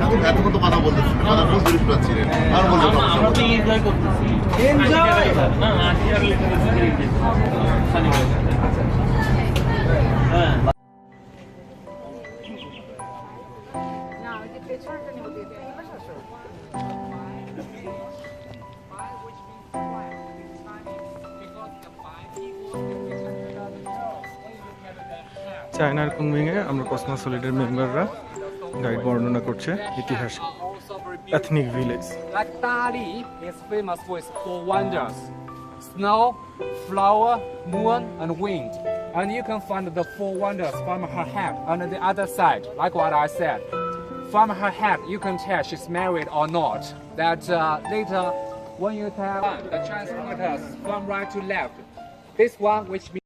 এখন এত মতো কথা বলতেছেন, কথা বুঝতে পারছিলেন আর বলতে আমরা তো এনজয় করতেছি। এনজয় না আজকে হ্যাঁ চায়নার কুনমিংয়ে আমরা কসমোসলিডের মেম্বাররা গাইড বর্ণনা করছে ইতিহাস ethnic village. Like Dali is famous for its four wonders: snow, flower, moon, and wind. And you can find the four wonders from her head on the other side, like what I said. From her head, you can tell she's married or not. That later, when you tell the transporters from right to left, this one which means